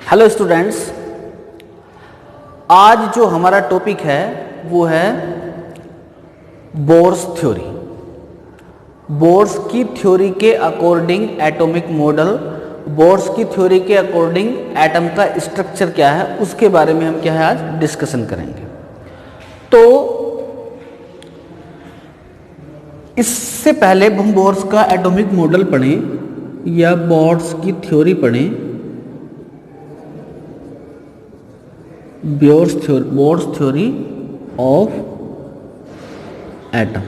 Hello students, आज जो हमारा टॉपिक है वो है बोर्स थ्योरी। बोर्स की थ्योरी के अकॉर्डिंग एटॉमिक मॉडल, बोर्स की थ्योरी के अकॉर्डिंग एटम का स्ट्रक्चर क्या है उसके बारे में हम क्या है आज डिस्कशन करेंगे। तो इससे पहले हम बोर्स का एटॉमिक मॉडल पढ़ें या बोर्स की थ्योरी पढ़ें, बोर्स थ्योरी ऑफ एटम।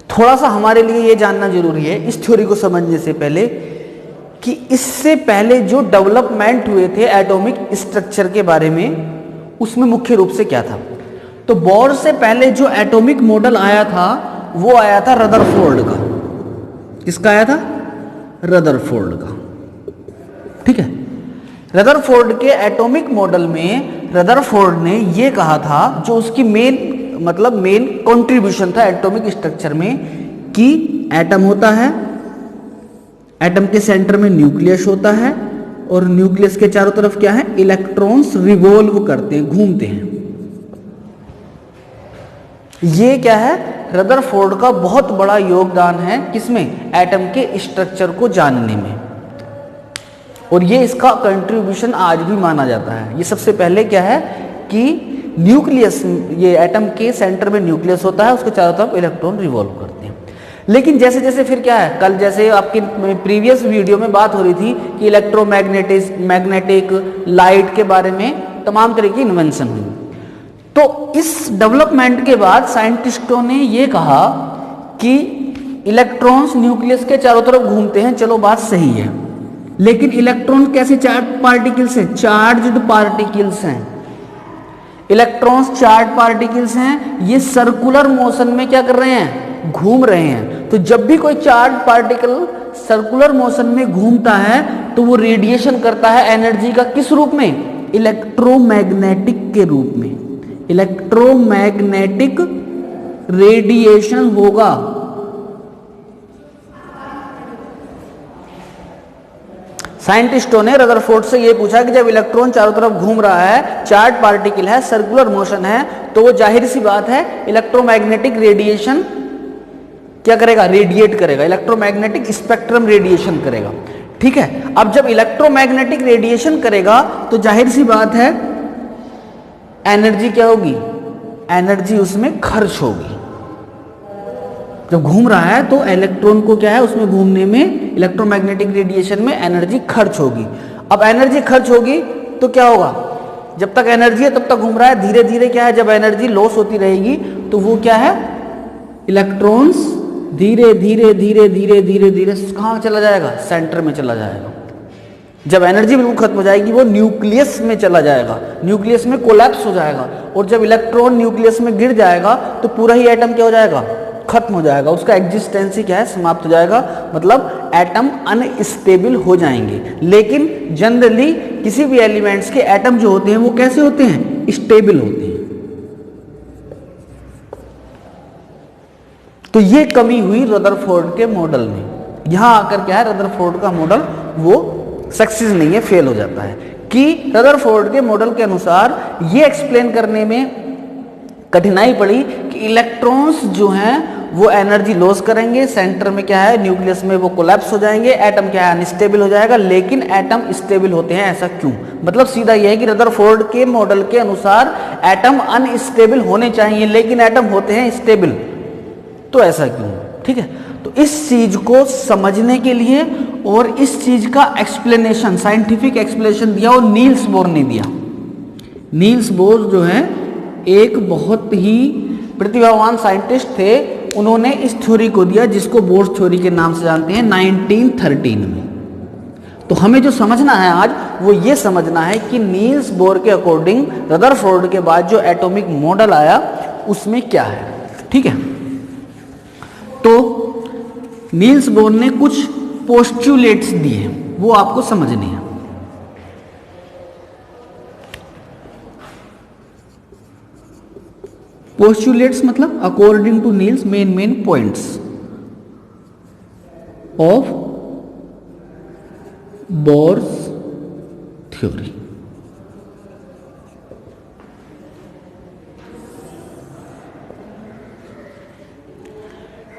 थोड़ा सा हमारे लिए ये जानना जरूरी है इस थ्योरी को समझने से पहले कि इससे पहले जो डेवलपमेंट हुए थे एटॉमिक स्ट्रक्चर के बारे में, उसमें मुख्य रूप से क्या था। तो बोर्स से पहले जो एटॉमिक मॉडल आया था वो आया था रदरफोर्ड का। किसका आया था? रदरफोर्ड का। ठीक है, रदरफोर्ड के एटॉमिक मॉडल में रदरफोर्ड ने ये कहा था, जो उसकी मेन कंट्रीब्यूशन था एटॉमिक स्ट्रक्चर में, कि एटम होता है, एटम के सेंटर में न्यूक्लियस होता है और न्यूक्लियस के चारों तरफ क्या है? इलेक्ट्रॉन्स रिवॉल्व करते हैं, घूमते हैं। ये क्या है? रदरफोर्ड का बहुत बड़ा योगदान है किसमें? एटम के स्ट्रक्चर को जानने में, और ये इसका कंट्रीब्यूशन आज भी माना जाता है। ये सबसे पहले क्या है कि न्यूक्लियस, ये एटम के सेंटर में न्यूक्लियस होता है, उसके चारों तरफ इलेक्ट्रॉन रिवॉल्व करते हैं। लेकिन जैसे जैसे फिर क्या है, कल जैसे आपकी प्रीवियस वीडियो में बात हो रही थी कि मैग्नेटिक लाइट के बारे में तमाम तरह की इन्वेंशन हुई। तो इस डेवलपमेंट के बाद साइंटिस्टों ने ये कहा कि इलेक्ट्रॉन्स न्यूक्लियस के चारों तरफ घूमते हैं, चलो बात सही है, लेकिन इलेक्ट्रॉन कैसे चार्ज पार्टिकल्स हैं? चार्ज्ड पार्टिकल्स हैं। इलेक्ट्रॉन्स चार्ज पार्टिकल्स हैं, ये सर्कुलर मोशन में क्या कर रहे हैं? घूम रहे हैं। तो जब भी कोई चार्ज पार्टिकल सर्कुलर मोशन में घूमता है तो वो रेडिएशन करता है एनर्जी का। किस रूप में? इलेक्ट्रोमैग्नेटिक के रूप में। इलेक्ट्रोमैग्नेटिक रेडिएशन होगा। साइंटिस्टों ने रदरफोर्ड से यह पूछा कि जब इलेक्ट्रॉन चारों तरफ घूम रहा है, चार्ज पार्टिकल है, सर्कुलर मोशन है, तो वो जाहिर सी बात है इलेक्ट्रोमैग्नेटिक रेडिएशन क्या करेगा? रेडिएट करेगा, इलेक्ट्रोमैग्नेटिक स्पेक्ट्रम रेडिएशन करेगा। ठीक है, अब जब इलेक्ट्रोमैग्नेटिक रेडिएशन करेगा तो जाहिर सी बात है एनर्जी क्या होगी? एनर्जी उसमें खर्च होगी। जब घूम रहा है तो इलेक्ट्रॉन को क्या है, उसमें घूमने में इलेक्ट्रोमैग्नेटिक रेडिएशन में एनर्जी खर्च होगी। अब एनर्जी खर्च होगी तो क्या होगा? जब तक एनर्जी है तब तक घूम रहा है, धीरे धीरे क्या है, जब एनर्जी लॉस होती रहेगी तो वो क्या है, इलेक्ट्रॉन्स धीरे धीरे धीरे धीरे धीरे धीरे कहाँ चला जाएगा? सेंटर में चला जाएगा। जब एनर्जी बिल्कुल खत्म हो जाएगी वो न्यूक्लियस में चला जाएगा, न्यूक्लियस में कोलैप्स हो जाएगा, और जब इलेक्ट्रॉन न्यूक्लियस में गिर जाएगा तो पूरा ही एटम क्या हो जाएगा? खत्म हो जाएगा, उसका एग्जिस्टेंस ही क्या है? समाप्त हो जाएगा। मतलब एटम अनस्टेबल हो जाएंगे। लेकिन जनरली किसी भी एलिमेंट्स के एटम जो होते हैं वो कैसे होते हैं? स्टेबल होते हैं। तो ये कमी हुई रदरफोर्ड के मॉडल में। यहां आकर क्या है, रदरफोर्ड का मॉडल वो सक्सेस नहीं है, फेल हो जाता है। कि रदरफोर्ड के मॉडल के अनुसार ये एक्सप्लेन करने में कठिनाई पड़ी कि इलेक्ट्रॉन्स जो हैं वो एनर्जी लॉस करेंगे, सेंटर में क्या है, न्यूक्लियस में वो कोलैप्स हो जाएंगे, एटम क्या है, अनस्टेबल हो जाएगा। लेकिन एटम स्टेबल होते हैं, ऐसा क्यों? मतलब सीधा यह है कि रदरफोर्ड के मॉडल के अनुसार एटम अनस्टेबल होने चाहिए, लेकिन एटम होते हैं स्टेबल, तो ऐसा क्यों? ठीक है, तो इस चीज को समझने के लिए और इस चीज का एक्सप्लेनेशन, साइंटिफिक एक्सप्लेनेशन दिया वो नील्स बोर ने दिया। नील्स बोर जो है एक बहुत ही प्रतिभावान साइंटिस्ट थे, उन्होंने इस थ्योरी को दिया जिसको बोर्स थ्योरी के नाम से जानते हैं 1913 में। तो हमें जो समझना है आज वो ये समझना है कि नील्स बोर के अकॉर्डिंग रदरफोर्ड के बाद जो एटॉमिक मॉडल आया उसमें क्या है। ठीक है, तो नील्स बोर ने कुछ पोस्टुलेट्स दिए, वो आपको समझने हैं। पोस्टुलेट्स मतलब according to Niels main points of Bohr's theory.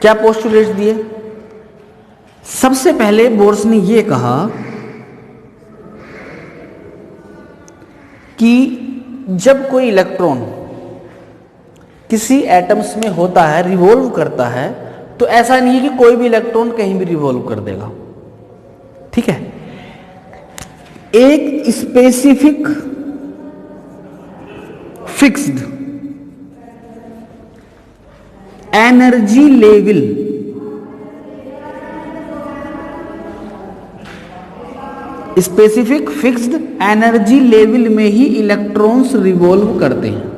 क्या पोस्टुलेट्स दिए? सबसे पहले बोर्स ने यह कहा कि जब कोई इलेक्ट्रॉन किसी एटम्स में होता है, रिवॉल्व करता है, तो ऐसा नहीं है कि कोई भी इलेक्ट्रॉन कहीं भी रिवॉल्व कर देगा। ठीक है, एक specific fixed energy level specific fixed energy level में ही इलेक्ट्रॉन्स रिवॉल्व करते हैं।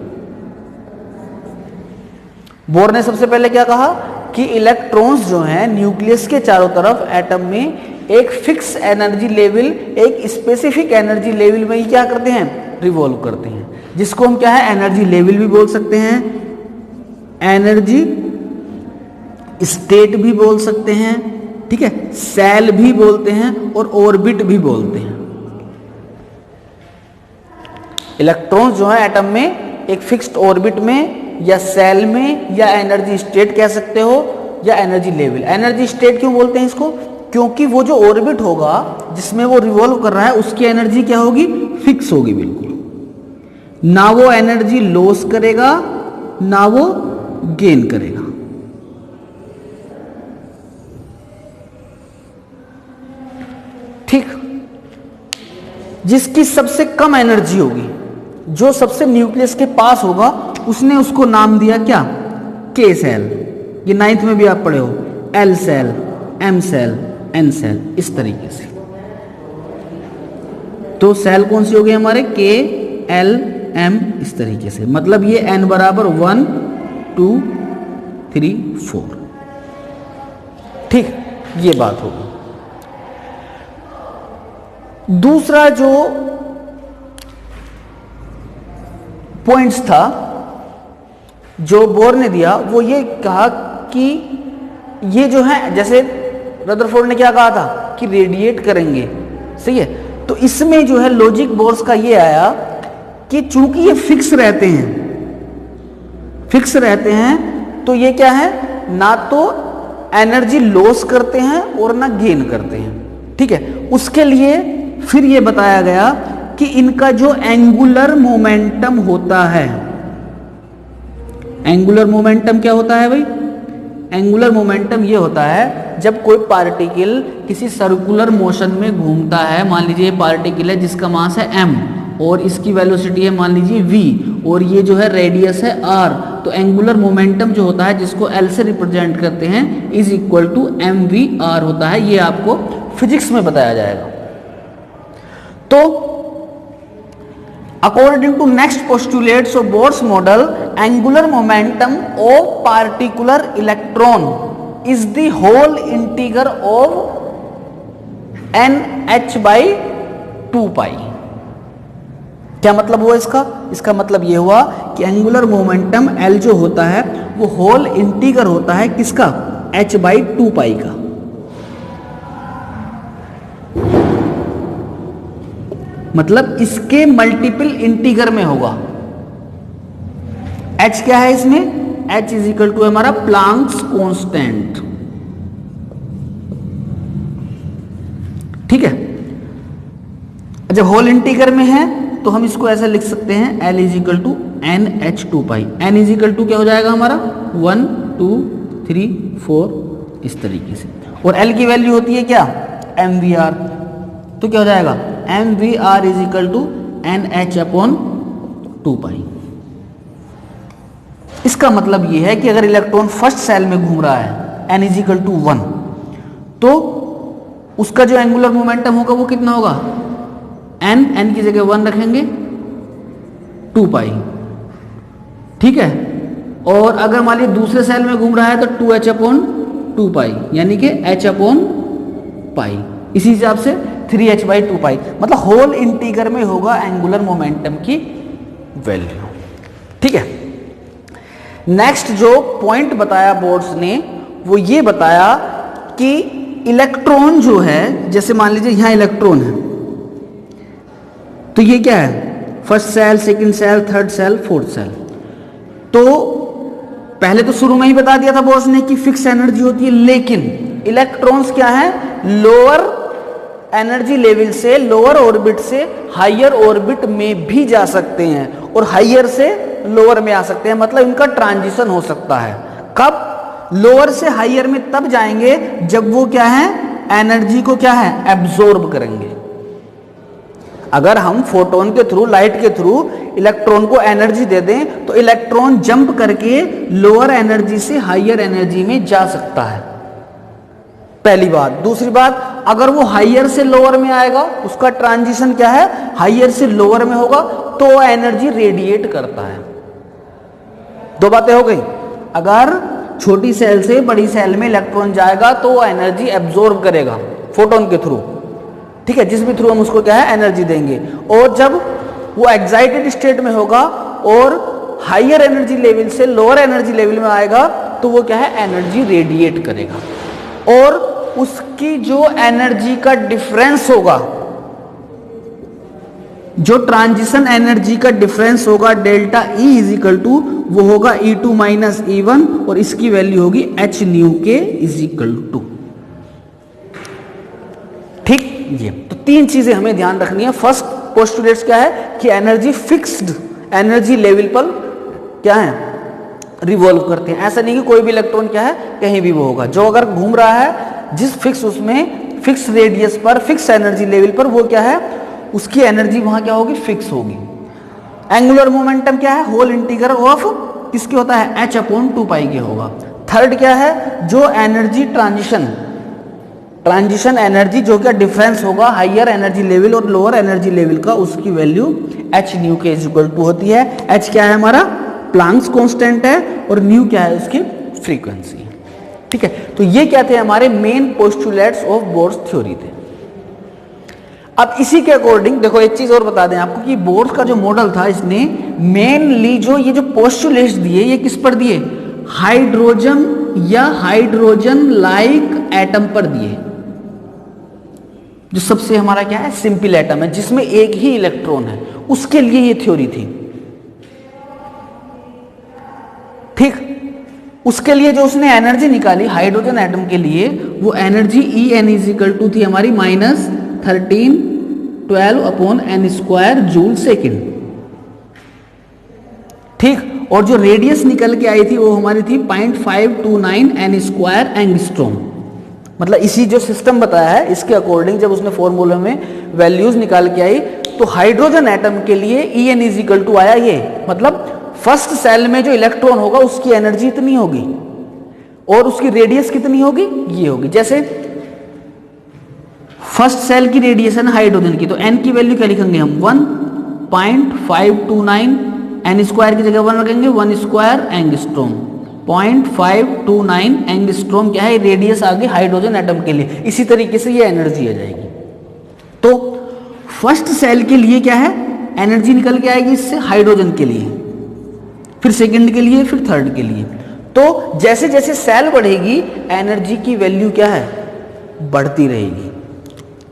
बोर ने सबसे पहले क्या कहा कि इलेक्ट्रॉन्स जो हैं न्यूक्लियस के चारों तरफ एटम में एक फिक्स एनर्जी लेवल, एक स्पेसिफिक एनर्जी लेवल में ही क्या करते हैं, रिवॉल्व करते हैं, जिसको हम क्या है एनर्जी लेवल भी बोल सकते हैं, एनर्जी स्टेट भी बोल सकते हैं, ठीक है, सेल भी बोलते हैं और ऑर्बिट भी बोलते हैं। इलेक्ट्रॉन्स जो है एटम में एक फिक्स्ड ऑर्बिट में या सेल में या एनर्जी स्टेट कह सकते हो या एनर्जी लेवल। एनर्जी स्टेट क्यों बोलते हैं इसको? क्योंकि वो जो ऑर्बिट होगा जिसमें वो रिवॉल्व कर रहा है उसकी एनर्जी क्या होगी, फिक्स होगी बिल्कुल, ना वो एनर्जी लॉस करेगा ना वो गेन करेगा। ठीक, जिसकी सबसे कम एनर्जी होगी, जो सबसे न्यूक्लियस के पास होगा, उसने उसको नाम दिया क्या, के सेल। ये 9th में भी आप पढ़े हो, L shell, M shell, N shell, इस तरीके से। तो सेल कौन सी हो गई हमारे, के एल एम, इस तरीके से। मतलब ये एन बराबर 1 2 3 4। ठीक, ये बात होगी। दूसरा जो पॉइंट्स था जो बोर ने दिया, वो ये कहा कि ये जो है, जैसे रदरफोर्ड ने क्या कहा था कि रेडिएट करेंगे, सही है। तो इसमें जो है लॉजिक बोर्स का ये आया कि चूंकि ये फिक्स रहते हैं तो ये क्या है, ना तो एनर्जी लॉस करते हैं और ना गेन करते हैं। ठीक है, उसके लिए फिर ये बताया गया कि इनका जो एंगुलर मोमेंटम होता है, एंगुलर मोमेंटम क्या होता है भाई, एंगुलर मोमेंटम ये होता है जब कोई पार्टिकल किसी सर्कुलर मोशन में घूमता है। मान लीजिए ये पार्टिकल है जिसका मास है m और इसकी वेलोसिटी है मान लीजिए v और ये जो है रेडियस है r, तो एंगुलर मोमेंटम जो होता है जिसको l से रिप्रेजेंट करते हैं इज इक्वल टू mvr होता है। ये आपको फिजिक्स में बताया जाएगा। तो according to next postulates of Bohr's model, angular momentum of particular electron is the whole integer of nh by 2 pi। क्या मतलब हुआ इसका? इसका मतलब ये हुआ कि एंगुलर मोमेंटम L जो होता है वो होल इंटीगर होता है किसका, h by 2 pi का। मतलब इसके मल्टीपल इंटीगर में होगा। h क्या है इसमें, h इज इक्वल टू हमारा प्लांक्स कांस्टेंट। ठीक है, जब होल इंटीगर में है तो हम इसको ऐसे लिख सकते हैं L is equal to NH2 पाई। N इज इक्वल टू क्या हो जाएगा हमारा 1 2 3 4 इस तरीके से, और L की वैल्यू होती है क्या MVR, तो क्या हो जाएगा MVR is equal to NH upon 2 पाई। इसका मतलब यह है कि अगर इलेक्ट्रॉन फर्स्ट सेल में घूम रहा है n इज इक्वल टू 1, तो उसका जो एंगुलर मोमेंटम होगा वो कितना होगा, n की जगह 1 रखेंगे 2 पाई। ठीक है, और अगर मान लीजिए दूसरे सेल में घूम रहा है तो 2h अपॉन 2 पाई, यानी कि h अपॉन पाई। इसी हिसाब से 3h बाई 2 पाई, मतलब होल इंटीगर में होगा एंगुलर मोमेंटम की वैल्यू। ठीक है, नेक्स्ट जो पॉइंट बताया बोर्ड्स ने वो ये बताया कि इलेक्ट्रॉन जो है, जैसे मान लीजिए यहां इलेक्ट्रॉन है, तो ये क्या है, first shell, second shell, third shell, fourth shell. तो पहले तो शुरू में ही बता दिया था बोर्ड्स ने कि फिक्स एनर्जी होती है, लेकिन इलेक्ट्रॉन्स क्या है, लोअर एनर्जी लेवल से, लोअर ऑर्बिट से हायर ऑर्बिट में भी जा सकते हैं और हायर से लोअर में आ सकते हैं, मतलब इनका ट्रांजिशन हो सकता है। कब? लोअर से हायर में तब जाएंगे जब वो क्या है, एनर्जी को क्या है, एब्जॉर्ब करेंगे। अगर हम फोटोन के थ्रू, लाइट के थ्रू इलेक्ट्रॉन को एनर्जी दे दें तो इलेक्ट्रॉन जंप करके लोअर एनर्जी से हायर एनर्जी में जा सकता है, पहली बात। दूसरी बात, अगर वो हायर से लोअर में आएगा, उसका ट्रांजिशन क्या है, हायर से लोअर में होगा, तो वो एनर्जी रेडिएट करता है। दो बातें हो गई। अगर छोटी सेल से बड़ी सेल में इलेक्ट्रॉन जाएगा तो वो एनर्जी एब्जॉर्ब करेगा फोटोन के थ्रू, ठीक है, जिस भी थ्रू हम उसको क्या है, एनर्जी देंगे। और जब वो एक्साइटेड स्टेट में होगा और हायर एनर्जी लेवल से लोअर एनर्जी लेवल में आएगा तो वो क्या है, एनर्जी रेडिएट करेगा। और उसकी जो एनर्जी का डिफरेंस होगा, जो ट्रांजिशन एनर्जी का डिफरेंस होगा delta E is equal to, वो होगा E2 माइनस E1 और इसकी वैल्यू होगी h न्यू के इज इक्वल टू। ठीक, ये तो तीन चीजें हमें ध्यान रखनी है। फर्स्ट पोस्टुलेट्स क्या है कि एनर्जी फिक्स्ड एनर्जी लेवल पर क्या है, रिवॉल्व करते हैं। ऐसा नहीं कि कोई भी इलेक्ट्रॉन क्या है कहीं भी वो होगा, जो अगर घूम रहा है जिस फिक्स उसमें फिक्स रेडियस पर, फिक्स एनर्जी लेवल पर, वो क्या है, उसकी एनर्जी वहां क्या होगी, फिक्स होगी। एंगुलर मोमेंटम क्या है, होल इंटीग्रल ऑफ किसके होता है, h/2π के होगा। थर्ड क्या है, जो एनर्जी ट्रांजिशन एनर्जी जो क्या डिफरेंस होगा हायर एनर्जी लेवल और लोअर एनर्जी लेवल का, उसकी वैल्यू h न्यू के इज इक्वल टू होती है। h क्या है हमारा, प्लांक्स कांस्टेंट है, और न्यू क्या है, उसकी फ्रीक्वेंसी। ठीक है, तो ये क्या थे हमारे main postulates of Bohr's theory थे। अब इसी के अकॉर्डिंग देखो एक चीज और बता दें आपको कि बोर्स का जो मॉडल था, इसने मेनली जो ये जो पोस्टुलेट्स दिए, ये किस पर दिए, हाइड्रोजन या हाइड्रोजन लाइक एटम पर दिए, जो सबसे हमारा क्या है, सिंपल एटम है, जिसमें एक ही इलेक्ट्रॉन है, उसके लिए ये थ्योरी थी। ठीक, उसके लिए जो उसने एनर्जी निकाली हाइड्रोजन एटम के लिए, वो energy En is equal to थी हमारी -1312/n² जूल सेकेंड। ठीक, और जो रेडियस निकल के आई थी वो हमारी थी 0.529 n² एंगस्ट्रॉम। मतलब इसी जो सिस्टम बताया है इसके अकॉर्डिंग जब उसने फॉर्मूले में वैल्यूज निकाल के आई, तो हाइड्रोजन एटम के लिए En इज इक्वल टू आया ये, मतलब फर्स्ट सेल में जो इलेक्ट्रॉन होगा उसकी एनर्जी इतनी होगी और उसकी रेडियस कितनी होगी, ये होगी। जैसे फर्स्ट सेल की रेडिएशन हाइड्रोजन की, तो n की वैल्यू क्या लिखेंगे हम, 1.529 n² की जगह 1 रखेंगे, 1² एंगस्ट्रॉम। 0.529 एंगस्ट्रॉम क्या है, रेडियस आ गई हाइड्रोजन एटम के लिए। इसी तरीके से ये एनर्जी आ जाएगी। तो फर्स्ट सेल के लिए क्या है, एनर्जी निकल के आएगी इससे हाइड्रोजन के लिए, फिर सेकंड के लिए, फिर थर्ड के लिए। तो जैसे जैसे सेल बढ़ेगी एनर्जी की वैल्यू क्या है, बढ़ती रहेगी।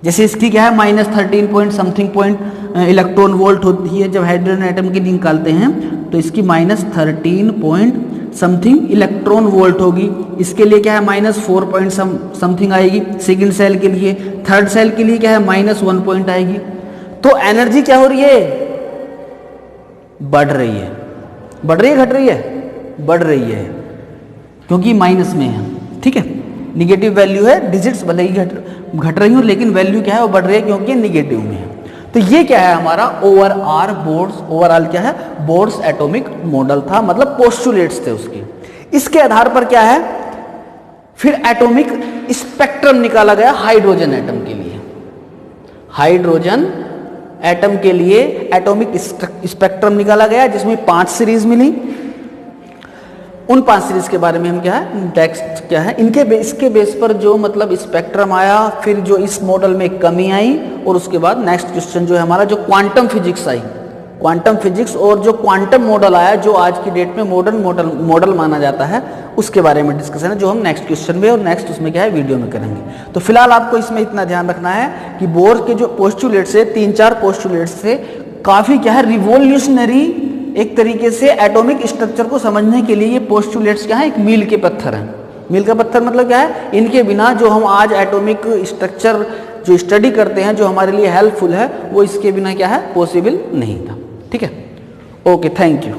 जैसे इसकी क्या है, -13 point something point electron volt होती है जब हाइड्रोजन एटम की निकालते हैं, तो इसकी -13 पॉइंट समथिंग इलेक्ट्रॉन वोल्ट होगी। इसके लिए क्या है, -4 पॉइंट समथिंग आएगी सेकंड सेल के लिए। थर्ड सेल के लिए क्या है, -1 पॉइंट आएगी। तो एनर्जी क्या हो रही है, बढ़ रही है। बढ़ रही है, घट रही है, बढ़ रही है, क्योंकि माइनस में है। ठीक है, निगेटिव वैल्यू है, डिजिट्स भले ही घट रही हूं, लेकिन वैल्यू क्या है, वो बढ़ रही है क्योंकि निगेटिव में है। तो ये क्या है हमारा ओवरऑल क्या है, बोर्स एटॉमिक मॉडल था, मतलब पोस्टुलेट्स थे उसके। इसके आधार पर क्या है, फिर एटॉमिक स्पेक्ट्रम निकाला गया हाइड्रोजन एटम के लिए। हाइड्रोजन एटम के लिए एटॉमिक स्पेक्ट्रम निकाला गया, जिसमें 5 सीरीज मिली। उन 5 सीरीज के बारे में हम क्या है, टेक्स्ट क्या है, इसके बेस पर जो मतलब स्पेक्ट्रम आया, फिर जो इस मॉडल में कमी आई, और उसके बाद नेक्स्ट क्वेश्चन जो है हमारा, जो क्वांटम फिजिक्स आई, क्वांटम फिजिक्स और जो क्वांटम मॉडल आया जो आज की डेट में मॉडर्न मॉडल माना जाता है उसके बारे में डिस्कशन है, जो हम नेक्स्ट क्वेश्चन में और नेक्स्ट उसमें क्या है वीडियो में करेंगे। तो फिलहाल आपको इसमें इतना ध्यान रखना है कि बोर के जो पोस्टुलेट्स है 3-4 पोस्टुलेट्स थे, काफी क्या है रिवोल्यूशनरी एक तरीके से एटॉमिक स्ट्रक्चर को समझने के लिए ये पोस्टुलेट्स क्या है एक मील के पत्थर हैं। मील का पत्थर मतलब क्या है, इनके बिना जो हम आज एटॉमिक स्ट्रक्चर जो स्टडी करते हैं जो हमारे लिए हेल्पफुल है वो इसके बिना क्या है पॉसिबल नहीं था। ठीक है, ओके, थैंक यू।